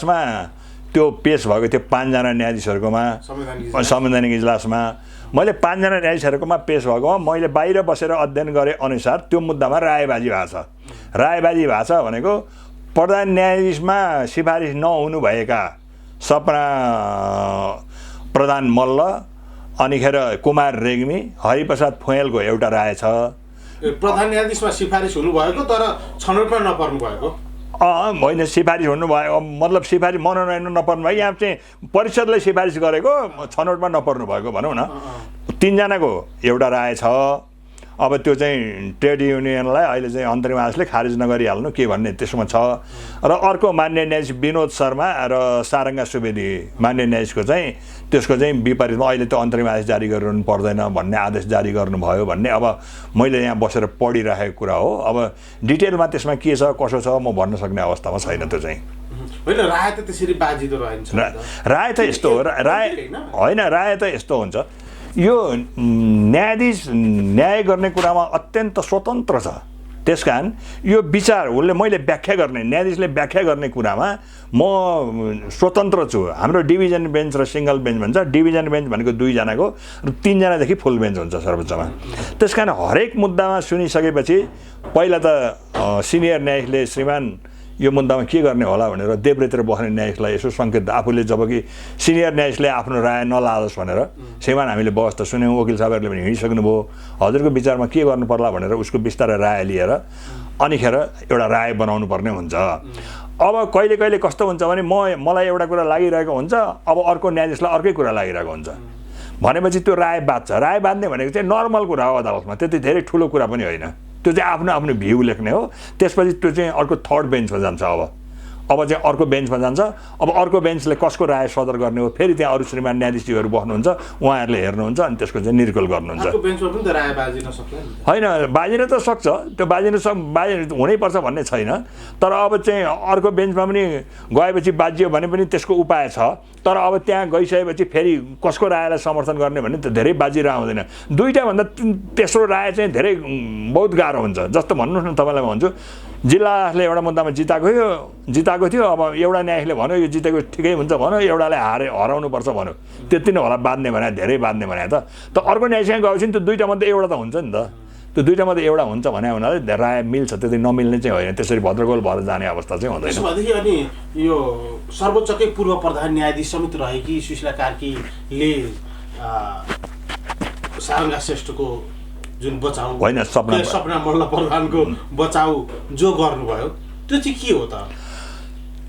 इजलासमा त्यो पेश भएको थियो 5 जना न्यायाधीशहरूकोमा संवैधानिक इजलासमा। मैले 5 जना न्यायाधीशहरूकोमा पेश भएकोमा मैले बाहिर बसेर अध्ययन गरे अनुसार त्यो मुद्दामा रायबाजी भएको छ। रायबाजी भएको छ भनेको प्रधान न्यायाधीशमा सिफारिस नहुनु भएका सपना प्रधान मल्ल अनिखेर कुमार रेग्मी हरिप्रसाद फुँयालको एउटा राय छ। प्रधान न्यायाधीशमा सिफारिस हुनुभएको तर छनौटमा नपर्नु भएको। होइन सिफारिस हुनुभयो मतलब सिफारिस मनोनयन नपर्नु भयो। यहाँ चाहिँ परिषदले सिफारिस गरेको छनौटमा नपर्नु भएको भनौँ न। 3 जनाको एउटा राय छ। अब त्यो चाहिँ ट्रेड युनियनलाई अहिले चाहिँ अन्तरिम आदेशले खारिज नगरिहाल्नु के भन्ने त्यसमा छ। र अर्को मान्य न्यायाधीश विनोद शर्मा र सारङ्गा सुवेदी मान्य न्यायाधीशको चाहिँ त्यसको चाहिँ विपरीतमा अहिले त्यो अन्तरिम आदेश जारी गर्नु पर्दैन भन्ने आदेश जारी गर्नुभयो भन्ने अब मैले यहाँ बसेर पढिरहेको कुरा हो। अब डिटेलमा त्यसमा के छ कसो छ म भन्न सक्ने अवस्थामा छैन। त्यो चाहिँ होइन राय त त्यसरी बाजिँदो रहन्छ। राय त यस्तो हो। राय होइन राय त यस्तो हुन्छ यो न्यायाधीश न्याय गर्ने कुरामा अत्यन्त स्वतन्त्र छ। त्यसकारण यो विचार उसले मैले व्याख्या गर्ने न्यायाधीशले व्याख्या गर्ने कुरामा म स्वतन्त्र छु। हाम्रो डिभिजन बेन्च र सिङ्गल बेन्च भन्छ। डिभिजन बेन्च भनेको 2 जनाको र 3 जनादेखि फुल बेन्च हुन्छ सर्वोच्चमा। त्यसकारण हरेक मुद्दामा सुनिसकेपछि पहिला त सिनियर न्यायाधीशले श्रीमान यो मुद्दामा के गर्ने होला भनेर देब्रेतिर बस्ने न्यायाधीशलाई यसो सङ्केत आफूले जबकि सिनियर न्यायाधीशले आफ्नो राय नलाओस् भनेर श्रीमान हामीले बहस त सुन्यौँ वकिल साहबहरूले पनि हिँडिसक्नुभयो हजुरको विचारमा के गर्नु पर्ला भनेर उसको बिस्तारै राय लिएर अनिखेर एउटा राय बनाउनु पर्ने हुन्छ। अब कहिले कहिले कस्तो हुन्छ भने मलाई एउटा कुरा लागिरहेको हुन्छ अब अर्को न्यायाधीशलाई अर्कै कुरा लागिरहेको हुन्छ भनेपछि त्यो राय बाँध्छ। राय बाँध्ने भनेको चाहिँ नर्मल कुरा हो अदालतमा। त्यति धेरै ठुलो कुरा पनि होइन। त्यो चाहिँ आफ्नो आफ्नो भ्यू लेख्ने हो। त्यसपछि त्यो चाहिँ अर्को थर्ड बेन्चमा जान्छ। अब चाहिँ अर्को बेन्चमा जान्छ। अब अर्को बेन्चले कसको राय सदर गर्ने हो फेरि त्यहाँ अरू श्रीमान न्यायाधीशहरू बस्नुहुन्छ उहाँहरूले हेर्नुहुन्छ अनि त्यसको चाहिँ निर्कल गर्नुहुन्छ। होइन बाजिन त सक्छ त्यो बाजिन हुनैपर्छ भन्ने छैन। तर अब चाहिँ अर्को बेन्चमा पनि गएपछि बाजियो भने पनि त्यसको उपाय छ। तर अब त्यहाँ गइसकेपछि फेरि कसको रायलाई समर्थन गर्ने भन्ने त धेरै बाजिरहेको हुँदैन। 2टाभन्दा तेस्रो राय चाहिँ धेरै बहुत गाह्रो हुन्छ। जस्तो भन्नुहोस् न तपाईँलाई भन्छु जिल्लाले एउटा मुद्दामा जिताएको थियो। अब एउटा न्यायाधीशले भन्यो यो जितेको ठिकै हुन्छ भन्यो एउटाले हराउनुपर्छ भन्यो त्यति नै होला बाँध्ने भने धेरै बाँध्ने भने त अर्को न्यायाधीशसँग गएपछि नि त्यो 2टामध्ये एउटा त हुन्छ नि त। त्यो 2टामध्ये एउटा हुन्छ भने हुनाले राय मिल्छ त्यति नमिल्ने चाहिँ होइन। त्यसरी भद्रगोल भएर जाने अवस्था चाहिँ हुँदैन। त्यसपछि अनि यो सर्वोच्चकै पूर्व प्रधान न्यायाधीश समेत रहेकी सुशीला कार्कीले सारङ्गा श्रेष्ठको जुन बचाउ होइन सपना मल्ल प्रधानको बचाउ जो गर्नुभयो त्यो चाहिँ के हो त?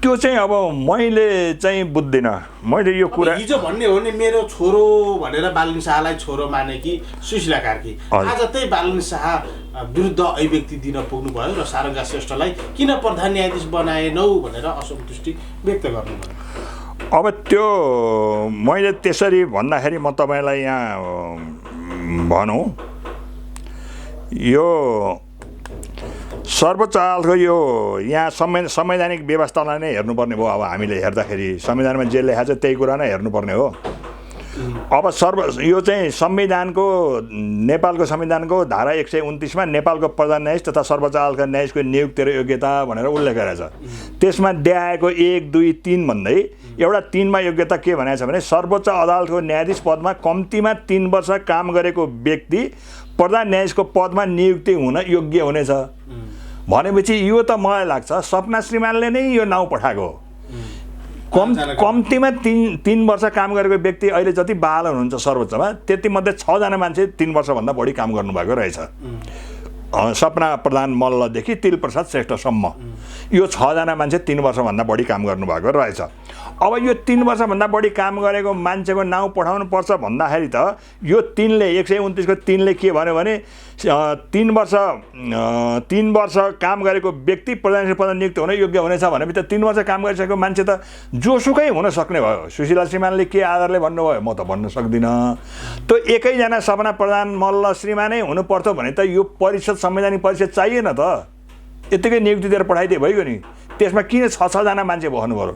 त्यो चाहिँ अब मैले चाहिँ बुझ्दिनँ। मैले यो कुरा हिजो भन्ने हो नि मेरो छोरो भनेर बालन शाहलाई छोरो माने कि सुशीला कार्की आज त्यही बालन शाह विरुद्ध अभिव्यक्ति दिन पुग्नुभयो र सारङ्गा श्रेष्ठलाई किन प्रधान न्यायाधीश बनाएनौ भनेर असन्तुष्टि व्यक्त गर्नुभयो। अब त्यो मैले त्यसरी भन्दाखेरि म तपाईँलाई यहाँ भनौँ यो सर्वोच्च अदालतको यो यहाँ संवैधानिक व्यवस्थालाई नै हेर्नुपर्ने भयो। अब हामीले हेर्दाखेरि संविधानमा जे लेखाएको छ त्यही कुरा नै हेर्नुपर्ने हो। अब यो चाहिँ संविधानको नेपालको संविधानको धारा 129 मा नेपालको प्रधान न्यायाधीश तथा सर्वोच्च अदालतका न्यायाधीशको नियुक्ति र योग्यता भनेर उल्लेख गरेको छ। त्यसमा देखाएको 1, 2, 3 भन्दै एउटा 3 मा योग्यता के भनेको छ भने सर्वोच्च अदालतको न्यायाधीश पदमा कम्तीमा 3 वर्ष काम गरेको व्यक्ति प्रधान न्यायाधीशको पदमा नियुक्ति हुन योग्य हुनेछ। भनेपछि यो त मलाई लाग्छ सपना श्रीमानले नै यो नाउँ पठाएको। कम्तीमा 3 वर्ष काम गरेको व्यक्ति अहिले जति बहाल हुनुहुन्छ सर्वोच्चमा त्यति मध्ये 6 जना मान्छे 3 वर्षभन्दा बढी काम गर्नुभएको रहेछ। सपना प्रधान मल्लदेखि तिल प्रसाद श्रेष्ठसम्म यो 6 जना मान्छे 3 वर्षभन्दा बढी काम गर्नुभएको रहेछ। अब यो 3 वर्षभन्दा बढी काम गरेको मान्छेको नाउँ पठाउनु पर्छ भन्दाखेरि त यो 3ले 129 को 3ले के भन्यो भने 3 वर्ष काम गरेको व्यक्ति प्रधान पदमा नियुक्त हुन योग्य हुनेछ भनेपछि त 3 वर्ष काम गरिसकेको मान्छे त जोसुकै हुन सक्ने भयो। सुशीला श्रीमानले के आधारले भन्नुभयो म त भन्न सक्दिनँ। त्यो एकैजना सपना प्रधान मल्ल श्रीमानै हुनुपर्थ्यो भने त यो परिषद संवैधानिक परिषद चाहिएन त। यतिकै नियुक्ति दिएर पठाइदिए भइगयो नि। त्यसमा किन 6 जना मान्छे बस्नु पर्यो?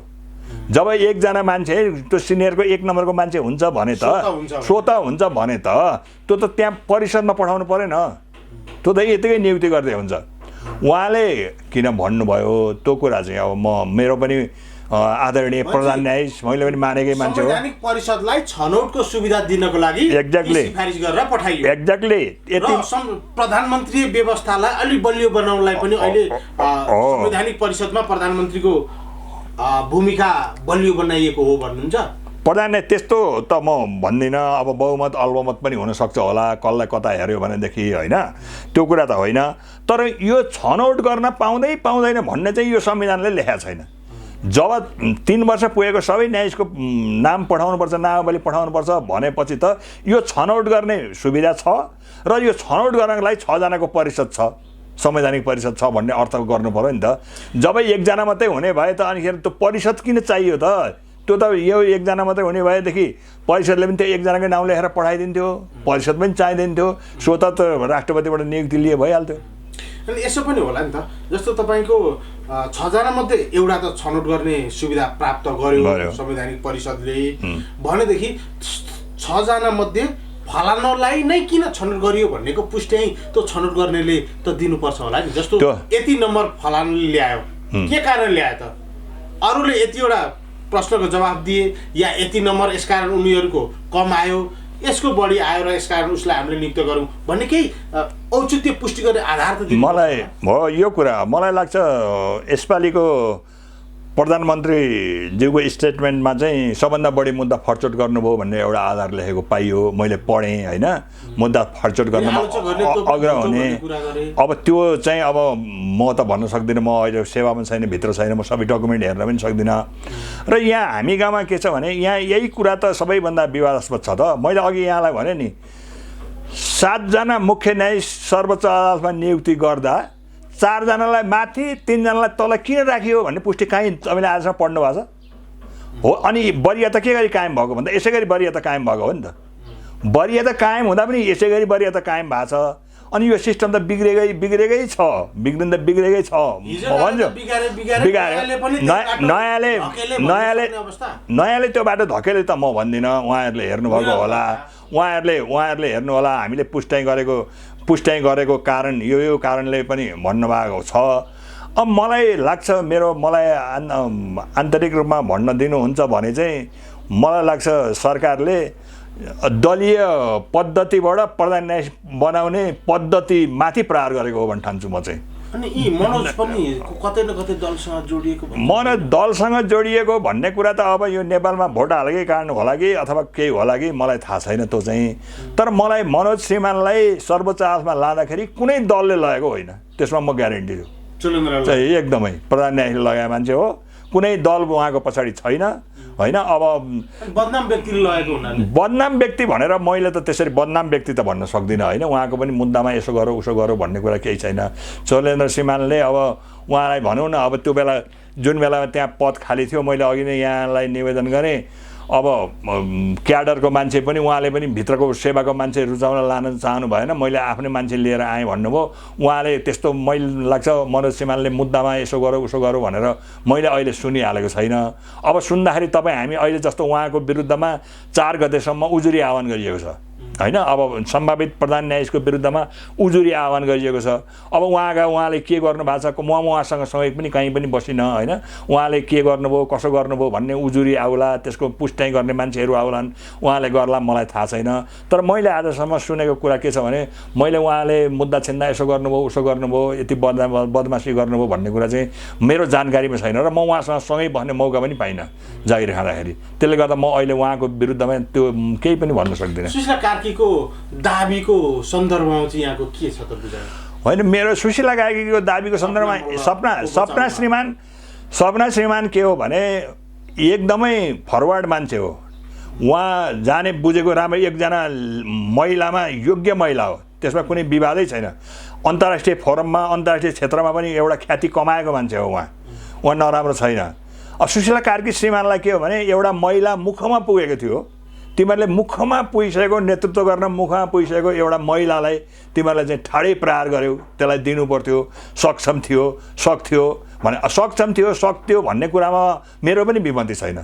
जब 1 जना मान्छे त्यो सिनियरको 1 नम्बरको मान्छे हुन्छ भने त स्वतः हुन्छ भने त त्यो त त्यहाँ परिषदमा पठाउनु परेन। त्यो त यतिकै नियुक्ति गर्दै हुन्छ। उहाँले किन भन्नुभयो त्यो कुरा चाहिँ अब मेरो पनि आदरणीय प्रधान न्यायाधीश मैले पनि मानेकै मान्छे हो। संवैधानिक परिषदलाई छनौटको सुविधा दिनको लागि एक्ज्याक्टली सिफारिस गरेर पठाइयो। एक्ज्याक्टली यति प्रधानमन्त्रीय व्यवस्थालाई अलि बलियो बनाउनलाई पनि अहिले संवैधानिक परिषदमा प्रधानमन्त्रीको भूमिका बलियो बनाइएको हो भन्नुहुन्छ? प्रधान त्यस्तो त म भन्दिनँ। अब बहुमत अल्पमत पनि हुनसक्छ होला, कसलाई कता हेऱ्यो भनेदेखि होइन, त्यो कुरा त होइन। तर यो छनौट गर्न पाउँदैन भन्ने चाहिँ यो संविधानले लेखेको छैन। जब 3 वर्ष पुगेको सबै न्यायाधीशको नाम पठाउनुपर्छ, नामावली पठाउनुपर्छ भनेपछि त यो छनौट गर्ने सुविधा छ र यो छनौट गर्नको लागि 6 जनाको परिषद छ, संवैधानिक परिषद छ भन्ने अर्थ गर्नु पर्यो नि त। जब 1 जना मात्रै हुने भए त अनिखेर त्यो परिषद किन चाहियो त? त्यो त यो 1 जना मात्रै हुने भएदेखि परिषदले पनि त्यो 1 जनाकै नाम लेखेर पठाइदिन्थ्यो, परिषद पनि चाहिँदैन्थ्यो, स्वतः त राष्ट्रपतिबाट नियुक्ति लिए भइहाल्थ्यो। अनि यसो पनि होला नि त, जस्तो तपाईँको 6 जना मध्ये एउटा त छनौट गर्ने सुविधा प्राप्त गर्यो संवैधानिक परिषदले भनेदेखि 6 जना मध्ये फलानालाई नै किन छनौट गरियो भन्नेको पुष्टि त्यो छनौट गर्नेले त दिनुपर्छ होला नि। जस्तो यति नम्बर फलानाले ल्यायो, के कारण ल्यायो त? अरूले यतिवटा प्रश्नको जवाब दिए या यति नम्बर यसकारण उनीहरूको कम आयो, यसको बढी आयो र यसकारण उसलाई हामीले नियुक्त गरौँ भन्ने केही औचित्य पुष्टि गर्ने आधार त मलाई हो यो कुरा मलाई लाग्छ यसपालिको प्रधानमन्त्रीज्यूको स्टेटमेन्टमा चाहिँ सबभन्दा बढी मुद्दा फर्चोट गर्नुभयो भन्ने एउटा आधार लेखेको पाइयो, मैले पढेँ होइन। मुद्दा फर्चोट गर्नमा अग्र हुने, अब त्यो चाहिँ अब म त भन्न सक्दिनँ, म अहिले सेवामा छैन, भित्र छैन, म सबै डकुमेन्ट हेर्न पनि सक्दिनँ। र यहाँ हामी गाउँमा के छ भने यहाँ यही कुरा त सबैभन्दा विवादास्पद छ त। मैले अघि यहाँलाई भने नि 7 जना मुख्य न्यायाधीश सर्वोच्च अदालतमा नियुक्ति गर्दा 4 जनालाई माथि 3 जनालाई तल किन राखियो भन्ने पुष्टि कहीँ तपाईँले आजसम्म पढ्नु भएको छ हो? अनि वरियता के गरी कायम भएको भन्दा यसै गरी वरियता कायम भएको हो नि त। वरियता कायम हुँदा पनि यसै गरी वरियता कायम भएको छ। अनि यो सिस्टम त बिग्रेकै छ, बिग्रेकै छ भन्छु। नयाँले त्यो बाटो धकेले त म भन्दिनँ, उहाँहरूले हेर्नुभएको होला, उहाँहरूले हेर्नु होला। हामीले पुष्टाइ गरेको कारण यो कारणले पनि भन्नुभएको छ। अब मलाई लाग्छ मलाई आन्तरिक रूपमा भन्न दिनुहुन्छ भने चाहिँ मलाई लाग्छ सरकारले दलीय पद्धतिबाट प्रधान न्यायाधीश बनाउने पद्धति माथि प्रहार गरेको हो भन्ने ठान्छु म चाहिँ। अनि यी मनोज पनि कतै न कतै दलसँग जोडिएको दलसँग जोडिएको भन्ने कुरा त अब यो नेपालमा भोट हालेकै कारण होला कि अथवा केही होला कि मलाई थाहा छैन त्यो चाहिँ। तर मलाई मनोज श्रीमानलाई सर्वोच्च अदालतमा लाँदाखेरि कुनै दलले लगेको होइन, त्यसमा म ग्यारेन्टी छु। एकदमै प्रधान न्यायाधीशले लगाएको मान्छे हो, कुनै दल उहाँको पछाडि छैन होइन। अब बदनाम व्यक्तिले लगेको हुनाले बदनाम व्यक्ति भनेर मैले त त्यसरी बदनाम व्यक्ति त भन्न सक्दिनँ होइन। उहाँको पनि मुद्दामा यसो गरौँ उसो गरौँ भन्ने कुरा केही छैन। चोलेन्द्र श्रीमानले अब उहाँलाई भनौँ न, अब त्यो बेला जुन बेलामा त्यहाँ पद खाली थियो, मैले अघि नै यहाँलाई निवेदन गरेँ, अब क्याडरको मान्छे पनि उहाँले पनि भित्रको सेवाको मान्छे रुचाउन लान चाहनु भएन, मैले आफ्नै मान्छे लिएर आएँ भन्नुभयो। उहाँले त्यस्तो मैले लाग्छ मनोज श्रीमानले मुद्दामा यसो गरौँ उसो गरौँ भनेर मैले अहिले सुनिहालेको छैन। अब सुन्दाखेरि तपाईँ हामी अहिले जस्तो उहाँको विरुद्धमा 4 गतेसम्म उजुरी आह्वान गरिएको छ होइन। अब सम्भावित प्रधान न्यायाधीशको विरुद्धमा उजुरी आह्वान गरिएको छ। अब उहाँले के गर्नु भएको छ, म उहाँसँग सँगै पनि कहीँ पनि बसिनँ होइन। उहाँले के गर्नुभयो कसो गर्नुभयो भन्ने उजुरी आउला, त्यसको पुष्टाइ गर्ने मान्छेहरू आउलान्, उहाँले गर्ला मलाई थाहा छैन। तर मैले आजसम्म सुनेको कुरा के छ भने मैले उहाँले मुद्दा छिन्दा यसो गर्नुभयो उसो गर्नुभयो, यति बदमासी गर्नुभयो भन्ने कुरा चाहिँ मेरो जानकारीमा छैन र म उहाँसँग सँगै बस्ने मौका पनि पाइनँ जागिर खाँदाखेरि। त्यसले गर्दा म अहिले उहाँको विरुद्धमा त्यो केही पनि भन्न सक्दिनँ। को दाबीको सन्दर्भमा चाहिँ यहाँको के छ त बुझाइ? होइन, मेरो सुशीला कार्कीको दाबीको सन्दर्भमा सपना श्रीमान के हो भने एकदमै फरवर्ड मान्छे हो। उहाँ जाने बुझेको राम्रो, एकजना महिलामा योग्य महिला हो, त्यसमा कुनै विवादै छैन। अन्तर्राष्ट्रिय फोरममा अन्तर्राष्ट्रिय क्षेत्रमा पनि एउटा ख्याति कमाएको मान्छे हो उहाँ नराम्रो छैन। सुशीला कार्की श्रीमानलाई के हो भने एउटा महिला मुखमा पुगेको थियो, तिमीहरूले मुखमा पुगिसकेको नेतृत्व गर्न मुखमा पुगिसकेको एउटा महिलालाई तिमीहरूले चाहिँ ठाडै प्रहार गर्यौ, त्यसलाई दिनु पर्थ्यो। सक्षम थियो, सक्थ्यो भन्ने कुरा भन्ने कुरामा मेरो पनि विमति छैन।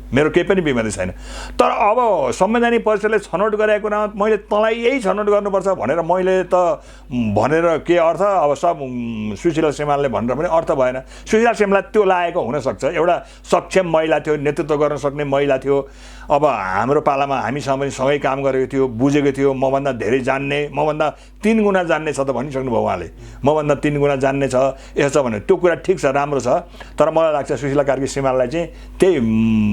मेरो केही पनि विमति छैन। तर अब संवैधानिक परिषदले छनौट गरेको कुरामा मैले तँलाई यही छनौट गर्नुपर्छ भनेर मैले त भनेर के अर्थ? अब सब सुशीला श्रीमानले भनेर पनि अर्थ भएन। सुशीला श्रीमानलाई त्यो लागेको हुनसक्छ, एउटा सक्षम महिला थियो, नेतृत्व गर्न सक्ने महिला थियो। अब हाम्रो पालामा हामीसँग पनि सँगै काम गरेको थियो, बुझेको थियो, मभन्दा धेरै जान्ने, मभन्दा 3 गुणा जान्ने छ त भनिसक्नुभयो उहाँले। मभन्दा 3 गुणा जान्ने छ, यसो छ भने त्यो कुरा ठिक छ, राम्रो छ। तर मलाई लाग्छ सुशीला कार्की श्रीमानलाई चाहिँ त्यही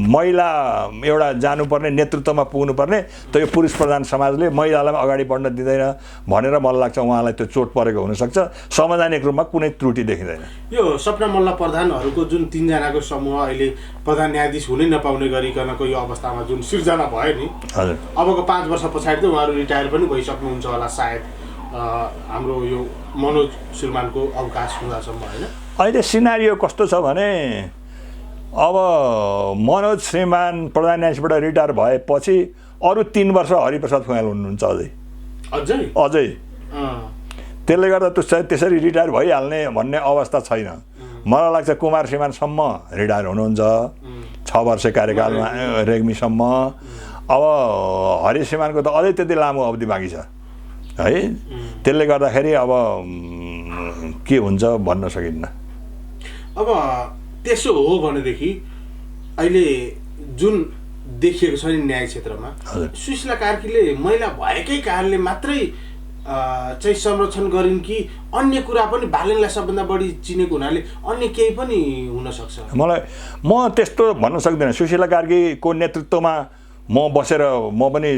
महिला एउटा जानुपर्ने, नेतृत्वमा पुग्नुपर्ने, त यो पुरुष प्रधान समाजले महिलालाई अगाडि बढ्न दिँदैन भनेर मलाई लाग्छ उहाँलाई त्यो चोट परेको हुनसक्छ। संवैधानिक रूपमा कुनै त्रुटि देखिँदैन। यो सपना मल्ल प्रधानहरूको जुन 3 जनाको समूह अहिले प्रधान न्यायाधीश हुनै नपाउने गरिकनको यो अवस्थामा जुन सिर्जना भयो नि, हजुर, अबको 5 वर्ष पछाडि त उहाँहरू रिटायर पनि भइसक्नुहुन्छ होला सायद, हाम्रो यो मनोज श्रीमानको अवकाश हुँदासम्म, होइन? अहिले सिनारियो कस्तो छ भने अब मनोज श्रीमान प्रधान न्यायाधीशबाट रिटायर भएपछि अरू 3 वर्ष हरिप्रसाद खुवाल हुनुहुन्छ अझै। त्यसले गर्दा त्यसरी रिटायर भइहाल्ने भन्ने अवस्था छैन। मलाई लाग्छ कुमार श्रीमानसम्म रिटायर हुनुहुन्छ, 6 वर्ष कार्यकालमा रेग्मीसम्म। अब हरि श्रीमानको त अझै त्यति लामो अवधि बाँकी छ है। त्यसले गर्दाखेरि अब के हुन्छ भन्न सकिन्न। अब त्यसो हो भनेदेखि अहिले जुन देखिएको छ नि न्याय क्षेत्रमा, सुशीला कार्कीले महिला भएकै कारणले मात्रै चाहिँ संरक्षण गरिन् कि अन्य कुरा पनि बालनलाई सबभन्दा बढी चिनेको हुनाले अन्य केही पनि हुनसक्छ? म त्यस्तो भन्न सक्दिनँ। सुशीला कार्कीको नेतृत्वमा म बसेर म पनि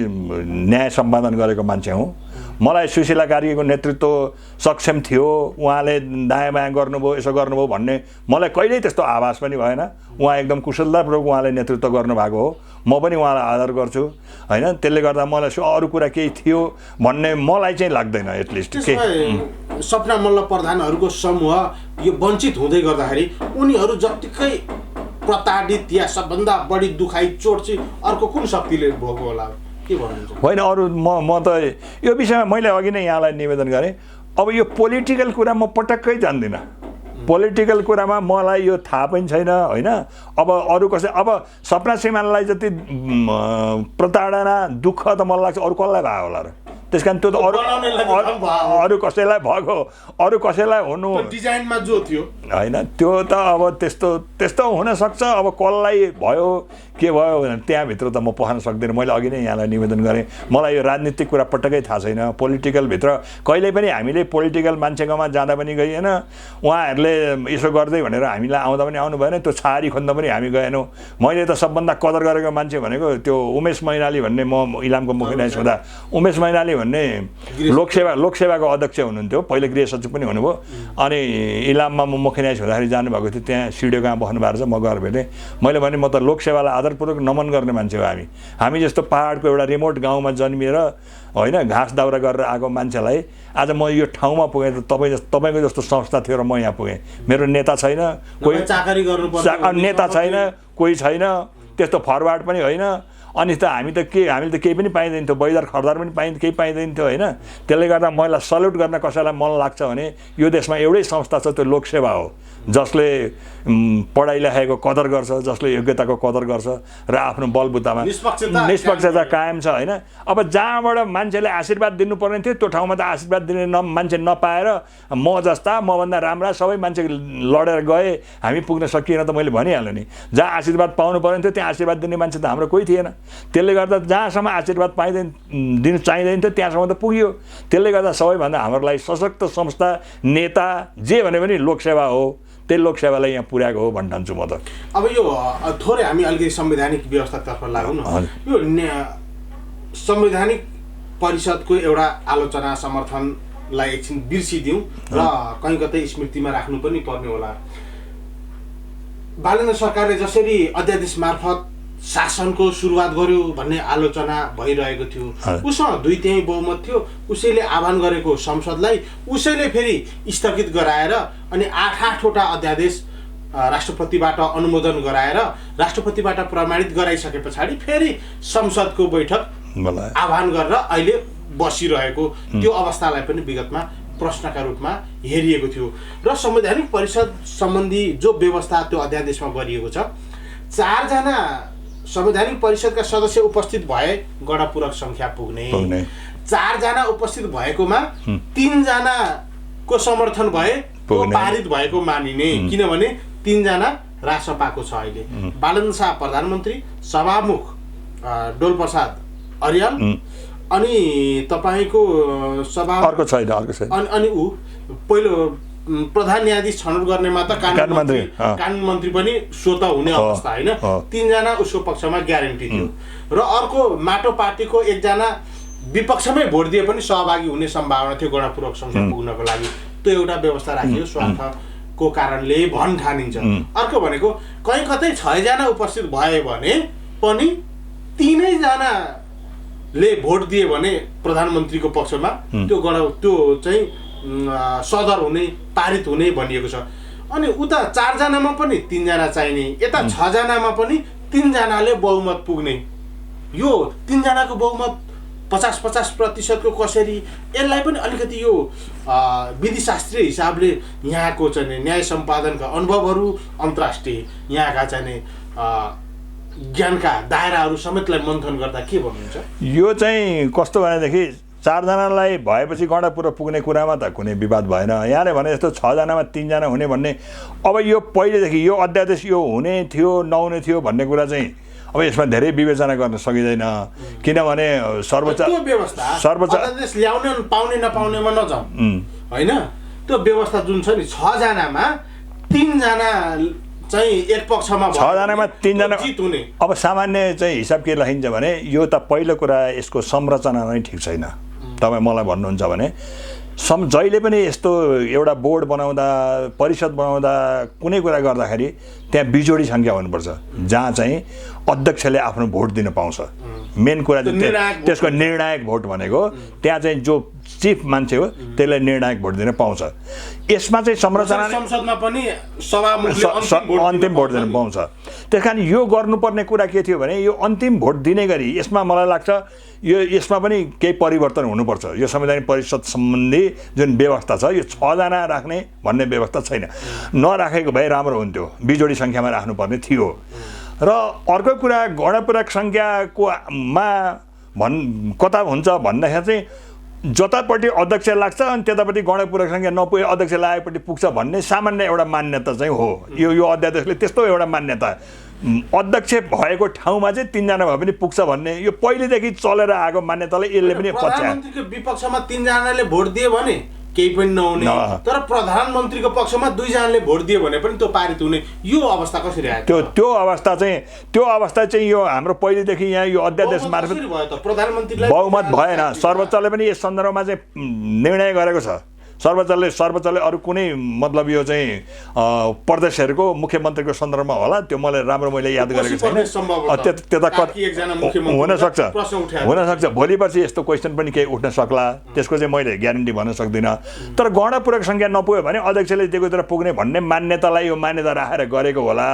न्याय सम्पादन गरेको मान्छे हुँ। मलाई सुशीला कार्कीको नेतृत्व सक्षम थियो, उहाँले दायाँ बायाँ गर्नुभयो, यसो गर्नुभयो भन्ने मलाई कहिल्यै त्यस्तो आभास पनि भएन। उहाँ एकदम कुशलतापूर्वक उहाँले नेतृत्व गर्नुभएको हो, म पनि उहाँलाई आदर गर्छु, होइन? त्यसले गर्दा मलाई अरू कुरा केही थियो भन्ने मलाई चाहिँ लाग्दैन। एटलिस्ट सपना मल्ल प्रधानहरूको समूह यो वञ्चित हुँदै गर्दाखेरि उनीहरू जत्तिकै प्रताडित या सबभन्दा बढी दुखाइ चोट चाहिँ अर्को कुन शक्तिले भोग्यो होला, के भन्नुहुन्छ? होइन, अरू म त यो विषयमा मैले अघि नै यहाँलाई निवेदन गरेँ। अब यो पोलिटिकल कुरा म पटक्कै जान्दिनँ। पोलिटिकल कुरामा मलाई यो थाहा पनि छैन, होइन? अब अरू कसै, अब सपना श्रीमानलाई जति प्रताडना दुःख त मलाई लाग्छ अरू कसलाई भयो होला र? त्यस कारण त्यो त अरू कसैलाई भएको, अरू कसैलाई हुनु डिजाइनमा जो थियो, होइन? त्यो त अब त्यस्तो हुनसक्छ। अब कसलाई भयो के भयो भने त्यहाँभित्र त म पस्न सक्दिनँ। मैले अघि नै यहाँलाई निवेदन गरेँ, मलाई यो राजनीतिक कुरा पटक्कै थाहा छैन। पोलिटिकलभित्र कहिल्यै पनि हामीले पोलिटिकल मान्छेकोमा जाँदा पनि गइएन, उहाँहरूले यसो गर्दै भनेर हामीलाई आउँदा पनि आउनु भएन, त्यो छारी खोज्दा पनि हामी गएनौँ। मैले त सबभन्दा कदर गरेको मान्छे भनेको त्यो उमेश मैनाली भन्ने, म इलामको मुख्य न्यायाधीश हुँदा उमेश मैनाली भन्ने लोकसेवाको अध्यक्ष हुनुहुन्थ्यो, पहिले गृह सचिव पनि हुनुभयो। अनि इलाममा म मुख्य न्यायाधीश हुँदाखेरि जानुभएको थियो, त्यहाँ सिडिओ कहाँ बस्नु भएको छ, म गएर भेटेँ। मैले भने म त लोकसेवालाई आदरपूर्वक नमन गर्ने मान्छे हो। हामी जस्तो पहाडको एउटा रिमोट गाउँमा जन्मिएर, होइन, घाँस दाउरा गरेर आएको मान्छेलाई आज म यो ठाउँमा पुगेँ त तपाईँको जस्तो संस्था थियो र म यहाँ पुगेँ। मेरो नेता छैन, कोही नेता छैन, कोही छैन, त्यस्तो फरवार्ड पनि होइन। अनि त हामीले त केही पनि पाइँदैन थियो, बैदार खरदार पनि केही पाइँदैन थियो, होइन? त्यसले गर्दा मलाई सल्युट गर्न कसैलाई मन लाग्छ भने यो देशमा एउटै संस्था छ, त्यो लोकसेवा हो, जसले पढाइ लेखाइको कदर गर्छ, जसले योग्यताको कदर गर्छ र आफ्नो बलबुतामा निष्पक्षता कायम छ, होइन? अब जहाँबाट मान्छेले आशीर्वाद दिनुपर्ने थियो त्यो ठाउँमा त आशीर्वाद दिने मान्छे नपाएर म जस्ता, मभन्दा राम्रा सबै मान्छे लडेर गए, हामी पुग्न सकिएन त मैले भनिहालेँ नि। जहाँ आशीर्वाद पाउनु पर्ने थियो त्यहाँ आशीर्वाद दिने मान्छे त हाम्रो कोही थिएन। त्यसले गर्दा जहाँसम्म आशीर्वाद दिनु चाहिँदैन थियो त्यहाँसम्म त पुग्यो। त्यसले गर्दा सबैभन्दा हाम्रो लागि सशक्त संस्था, नेता जे भने पनि लोकसेवा हो, त्यही लोकसेवालाई यहाँ पुर्याएको हो भन्न चाहन्छु म त। अब यो थोरै हामी अलिकति संवैधानिक व्यवस्थातर्फ लागौँ न। यो संवैधानिक परिषदको एउटा आलोचना समर्थनलाई एकछिन बिर्सिदिउँ र कहीँ कतै स्मृतिमा राख्नु पनि पर्ने होला। बालेन्द्र सरकारले जसरी अध्यादेश मार्फत शासनको सुरुवात गर्यो भन्ने आलोचना भइरहेको थियो, उसँग 2/3 बहुमत थियो, उसैले आह्वान गरेको संसदलाई उसैले फेरि स्थगित गराएर अनि 8-8वटा अध्यादेश राष्ट्रपतिबाट अनुमोदन गराएर राष्ट्रपतिबाट प्रमाणित गराइसके पछाडि फेरि संसदको बैठक आह्वान गरेर अहिले बसिरहेको त्यो अवस्थालाई पनि विगतमा प्रश्नका रूपमा हेरिएको थियो। र संवैधानिक परिषद सम्बन्धी जो व्यवस्था त्यो अध्यादेशमा गरिएको छ, 4 जना संवैधानिक परिषदका सदस्य उपस्थित भए गणपूरक संख्या पुग्ने 4 जना उपस्थित भएकोमा 3 जनाको समर्थन भए पारित भएको मानिने किनभने 3 जना रासपाको छ अहिले बालन शाह प्रधानमन्त्री सभामुख डोलप्रसाद अर्याल अनि तपाईको सभा अर्को छैन अनि उ पहिलो प्रधान न्यायाधीश छनौट गर्नेमा त कानुन मन्त्री पनि स्वत हुने अवस्था हैन 3 जना उसको पक्षमा ग्यारेन्टी थियो र अर्को माटो पार्टीको 1 जना विपक्षमै भोट दिए पनि सहभागी हुने सम्भावना थियो गणपूरक संख्या पुग्नको लागि त्यो एउटा व्यवस्था राखियो स्वार्थको कारणले भन ठानिन्छ अर्को भनेको कहीँ कतै 6 जना उपस्थित भए भने पनि 3 जनाले भोट दिए भने प्रधानमन्त्रीको पक्षमा त्यो चाहिँ सदर हुने पारित हुने भनिएको छ अनि उता 4 जनामा पनि 3 जना चाहिने यता 6 जनामा पनि 3 जनाले बहुमत पुग्ने यो 3 जनाको बहुमत 50-50% को कसरी यसलाई पनि अलिकति यो विधिशास्त्रीय हिसाबले यहाँको चाहिँ न्याय सम्पादनका अनुभवहरू अन्तर्राष्ट्रिय यहाँका चाहिँ ज्ञानका दायराहरू समेतलाई मन्थन गर्दा के भन्नुहुन्छ यो चाहिँ कस्तो भनेदेखि 4 जनालाई भएपछि गणपूरक पुग्ने कुरामा त कुनै विवाद भएन यहाँले भने जस्तो 6 जनामा 3 जना हुने भन्ने अब यो पहिलेदेखि यो अध्यादेश यो हुने थियो नहुने थियो भन्ने कुरा चाहिँ अब यसमा धेरै विवेचना गर्न सकिँदैन किनभने सर्वोच्च अध्यादेश ल्याउने पाउने नपाउनेमा नजाउँ हैन त्यो व्यवस्था जुन छ नि 6 जनामा 3 जना चाहिँ एक पक्षमा 6 जनामा 3 जना जित्ने अब सामान्य चाहिँ हिसाब के राखिन्छ भने यो त पहिलो कुरा यसको संरचना नै ठिक छैन तपाईँ मलाई भन्नुहुन्छ भने जहिले पनि यस्तो एउटा बोर्ड बनाउँदा परिषद बनाउँदा कुनै कुरा गर्दाखेरि त्यहाँ बिजोडी संख्या हुनुपर्छ जहाँ चाहिँ अध्यक्षले आफ्नो भोट दिन पाउँछ मेन कुरा चाहिँ त्यसको निर्णायक भोट भनेको त्यहाँ चाहिँ जो चिफ मान्छे हो त्यसले निर्णायक भोट दिन पाउँछ यसमा चाहिँ संरचना संसदमा पनि सभामुखले अन्तिम भोट दिन पाउँछ त्यसकारण यो गर्नुपर्ने कुरा के थियो भने यो अन्तिम भोट दिने गरी यसमा मलाई लाग्छ यसमा पनि केही परिवर्तन हुनुपर्छ यो संवैधानिक परिषद सम्बन्धी जुन व्यवस्था छ यो 6 जना राख्ने भन्ने व्यवस्था छैन नराखेको भए राम्रो हुन्थ्यो बिजोडी संख्यामा राख्नुपर्ने थियो र अर्को कुरा गणपूरक संख्याको कता हुन्छ भन्दाखेरि चाहिँ जतापट्टि अध्यक्ष लाग्छ अनि त्यतापट्टि गणपूरक संख्या नपुगे अध्यक्ष लागेपट्टि पुग्छ भन्ने सामान्य एउटा मान्यता चाहिँ हो यो अध्यादेशले त्यस्तो एउटा मान्यता अध्यक्ष भएको ठाउँमा चाहिँ 3 जना भए पनि पुग्छ भन्ने यो पहिलेदेखि चलेर आएको मान्यताले यसले पनि पछ्यायो प्रधानमन्त्रीको विपक्षमा 3 जनाले भोट दिए भने केही पनि नहुने तर प्रधानमन्त्रीको पक्षमा 2 जनाले भोट दिए भने पनि त्यो पारित हुने यो अवस्था कसरी आयो त्यो अवस्था चाहिँ यो हाम्रो पहिलेदेखि यहाँ यो अध्यादेश मार्फत भयो त प्रधानमन्त्रीलाई बहुमत भएन सर्वोच्चले पनि यस सन्दर्भमा चाहिँ निर्णय गरेको छ सर्वोच्चले अरू कुनै मतलब यो चाहिँ प्रदेशहरूको मुख्यमन्त्रीको सन्दर्भमा होला त्यो मैले याद गरेको छैन त्यता हुनसक्छ भोलि पर्सि यस्तो क्वेसन पनि केही उठ्न सक्ला त्यसको चाहिँ मैले ग्यारेन्टी भन्न सक्दिनँ तर गणपूरक संख्या नपुग्यो भने अध्यक्षले दिएकोतिर पुग्ने भन्ने मान्यतालाई यो मान्यता राखेर गरेको होला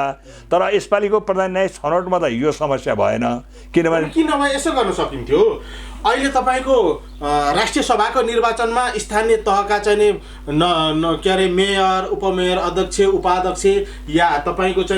तर यसपालिको प्रधान न्यायाधीश छनौटमा त यो समस्या भएन किनभने यसो गर्न सकिन्थ्यो अहिले तपाईको राष्ट्रिय सभाको निर्वाचनमा स्थानीय तहका चाहिँ के अरे मेयर उपमेयर अध्यक्ष उपाध्यक्ष या तपाईको चाहिँ